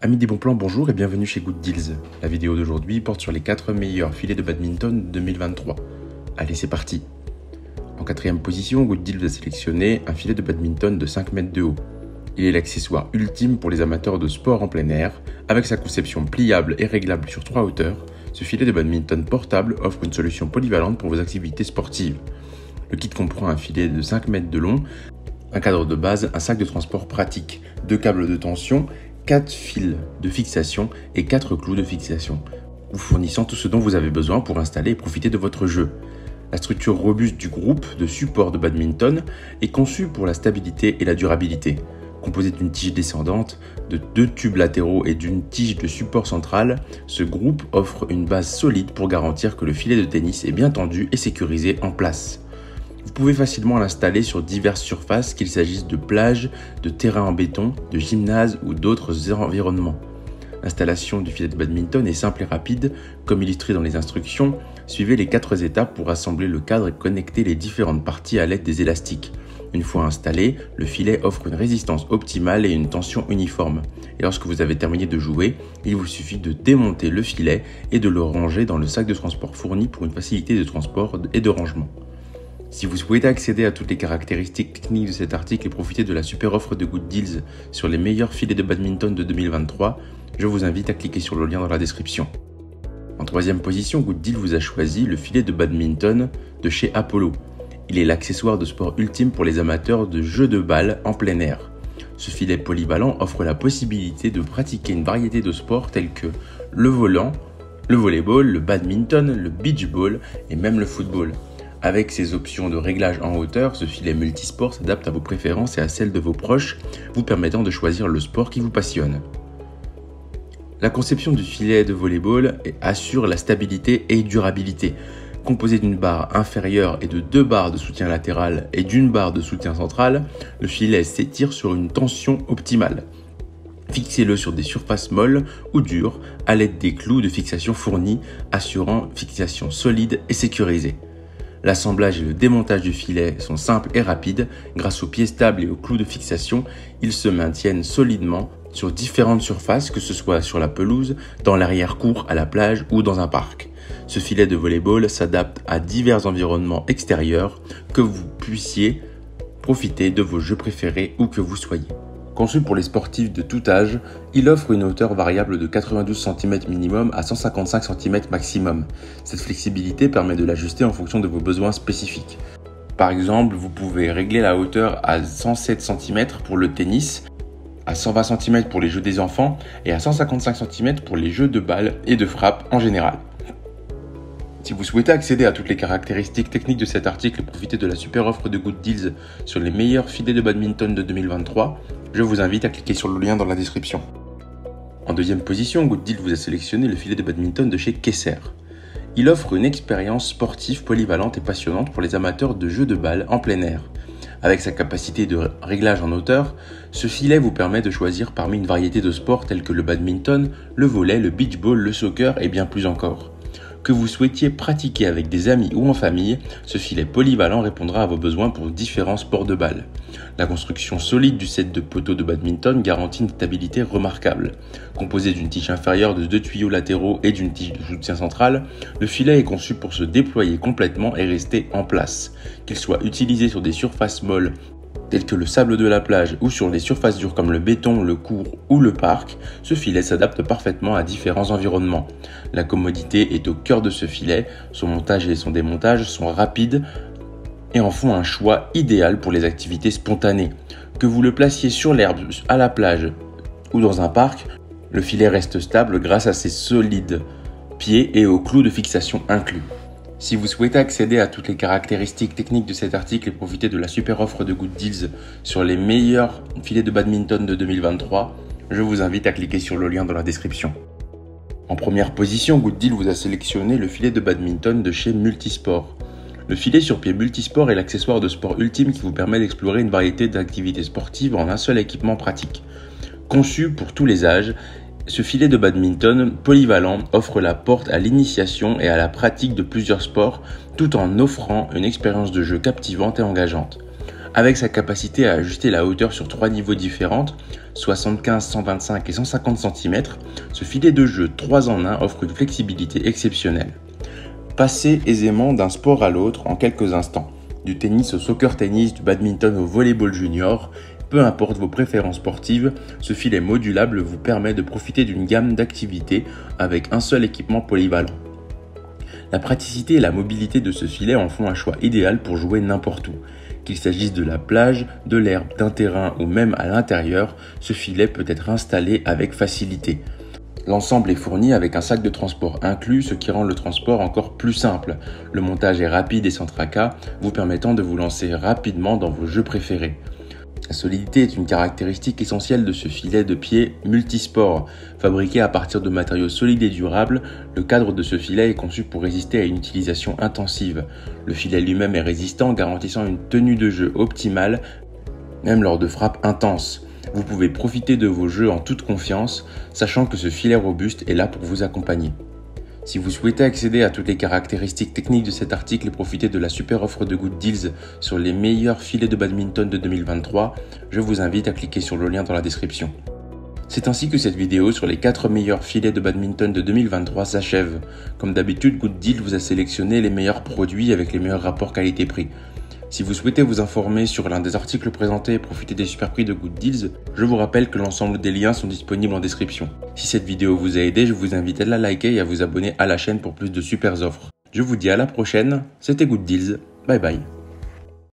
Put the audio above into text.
Amis des bons plans, bonjour et bienvenue chez Good Deals. La vidéo d'aujourd'hui porte sur les 4 meilleurs filets de badminton 2023. Allez, c'est parti. En 4e position, Good Deals a sélectionné un filet de badminton de 5 mètres de haut. Il est l'accessoire ultime pour les amateurs de sport en plein air. Avec sa conception pliable et réglable sur 3 hauteurs, ce filet de badminton portable offre une solution polyvalente pour vos activités sportives. Le kit comprend un filet de 5 mètres de long, un cadre de base, un sac de transport pratique, 2 câbles de tension, 4 fils de fixation et 4 clous de fixation, vous fournissant tout ce dont vous avez besoin pour installer et profiter de votre jeu. La structure robuste du groupe de support de badminton est conçue pour la stabilité et la durabilité. Composé d'une tige descendante, de 2 tubes latéraux et d'une tige de support central, ce groupe offre une base solide pour garantir que le filet de tennis est bien tendu et sécurisé en place. Vous pouvez facilement l'installer sur diverses surfaces, qu'il s'agisse de plages, de terrains en béton, de gymnases ou d'autres environnements. L'installation du filet de badminton est simple et rapide, comme illustré dans les instructions. Suivez les 4 étapes pour assembler le cadre et connecter les différentes parties à l'aide des élastiques. Une fois installé, le filet offre une résistance optimale et une tension uniforme. Et lorsque vous avez terminé de jouer, il vous suffit de démonter le filet et de le ranger dans le sac de transport fourni pour une facilité de transport et de rangement. Si vous souhaitez accéder à toutes les caractéristiques techniques de cet article et profiter de la super offre de Good Deals sur les meilleurs filets de badminton de 2023, je vous invite à cliquer sur le lien dans la description. En 3e position, Good Deals vous a choisi le filet de badminton de chez Apollo. Il est l'accessoire de sport ultime pour les amateurs de jeux de balle en plein air. Ce filet polyvalent offre la possibilité de pratiquer une variété de sports tels que le volant, le volleyball, le badminton, le beach ball et même le football. Avec ses options de réglage en hauteur, ce filet multisport s'adapte à vos préférences et à celles de vos proches, vous permettant de choisir le sport qui vous passionne. La conception du filet de volleyball assure la stabilité et durabilité. Composé d'une barre inférieure et de 2 barres de soutien latéral et d'une barre de soutien central, le filet s'étire sur une tension optimale. Fixez-le sur des surfaces molles ou dures à l'aide des clous de fixation fournis, assurant fixation solide et sécurisée. L'assemblage et le démontage du filet sont simples et rapides. Grâce aux pieds stables et aux clous de fixation, ils se maintiennent solidement sur différentes surfaces, que ce soit sur la pelouse, dans l'arrière-cour, à la plage ou dans un parc. Ce filet de volleyball s'adapte à divers environnements extérieurs, que vous puissiez profiter de vos jeux préférés où que vous soyez. Conçu pour les sportifs de tout âge, il offre une hauteur variable de 92 cm minimum à 155 cm maximum. Cette flexibilité permet de l'ajuster en fonction de vos besoins spécifiques. Par exemple, vous pouvez régler la hauteur à 107 cm pour le tennis, à 120 cm pour les jeux des enfants et à 155 cm pour les jeux de balle et de frappe en général. Si vous souhaitez accéder à toutes les caractéristiques techniques de cet article et profiter de la super offre de Good Deals sur les meilleurs filets de badminton de 2023, je vous invite à cliquer sur le lien dans la description. En 2e position, Good Deals vous a sélectionné le filet de badminton de chez Kesser. Il offre une expérience sportive polyvalente et passionnante pour les amateurs de jeux de balle en plein air. Avec sa capacité de réglage en hauteur, ce filet vous permet de choisir parmi une variété de sports tels que le badminton, le volley, le beach ball, le soccer et bien plus encore. Que vous souhaitiez pratiquer avec des amis ou en famille, ce filet polyvalent répondra à vos besoins pour différents sports de balle. La construction solide du set de poteaux de badminton garantit une stabilité remarquable. Composé d'une tige inférieure de 2 tuyaux latéraux et d'une tige de soutien central, le filet est conçu pour se déployer complètement et rester en place. Qu'il soit utilisé sur des surfaces molles tels que le sable de la plage ou sur des surfaces dures comme le béton, le court ou le parc, ce filet s'adapte parfaitement à différents environnements. La commodité est au cœur de ce filet, son montage et son démontage sont rapides et en font un choix idéal pour les activités spontanées. Que vous le placiez sur l'herbe, à la plage ou dans un parc, le filet reste stable grâce à ses solides pieds et aux clous de fixation inclus. Si vous souhaitez accéder à toutes les caractéristiques techniques de cet article et profiter de la super offre de Good Deals sur les meilleurs filets de badminton de 2023, je vous invite à cliquer sur le lien dans la description. En 1re position, Good Deals vous a sélectionné le filet de badminton de chez Multisport. Le filet sur pied Multisport est l'accessoire de sport ultime qui vous permet d'explorer une variété d'activités sportives en un seul équipement pratique. Conçu pour tous les âges, ce filet de badminton polyvalent offre la porte à l'initiation et à la pratique de plusieurs sports tout en offrant une expérience de jeu captivante et engageante. Avec sa capacité à ajuster la hauteur sur 3 niveaux différents, 75, 125 et 150 cm, ce filet de jeu 3 en 1 offre une flexibilité exceptionnelle. Passez aisément d'un sport à l'autre en quelques instants. Du tennis au soccer tennis, du badminton au volleyball junior, peu importe vos préférences sportives, ce filet modulable vous permet de profiter d'une gamme d'activités avec un seul équipement polyvalent. La praticité et la mobilité de ce filet en font un choix idéal pour jouer n'importe où. Qu'il s'agisse de la plage, de l'herbe, d'un terrain ou même à l'intérieur, ce filet peut être installé avec facilité. L'ensemble est fourni avec un sac de transport inclus, ce qui rend le transport encore plus simple. Le montage est rapide et sans tracas, vous permettant de vous lancer rapidement dans vos jeux préférés. La solidité est une caractéristique essentielle de ce filet de pied multisport. Fabriqué à partir de matériaux solides et durables, le cadre de ce filet est conçu pour résister à une utilisation intensive. Le filet lui-même est résistant, garantissant une tenue de jeu optimale, même lors de frappes intenses. Vous pouvez profiter de vos jeux en toute confiance, sachant que ce filet robuste est là pour vous accompagner. Si vous souhaitez accéder à toutes les caractéristiques techniques de cet article et profiter de la super offre de Good Deals sur les meilleurs filets de badminton de 2023, je vous invite à cliquer sur le lien dans la description. C'est ainsi que cette vidéo sur les 4 meilleurs filets de badminton de 2023 s'achève. Comme d'habitude, Good Deals vous a sélectionné les meilleurs produits avec les meilleurs rapports qualité-prix. Si vous souhaitez vous informer sur l'un des articles présentés et profiter des super prix de Good Deals, je vous rappelle que l'ensemble des liens sont disponibles en description. Si cette vidéo vous a aidé, je vous invite à la liker et à vous abonner à la chaîne pour plus de super offres. Je vous dis à la prochaine, c'était Good Deals, bye bye.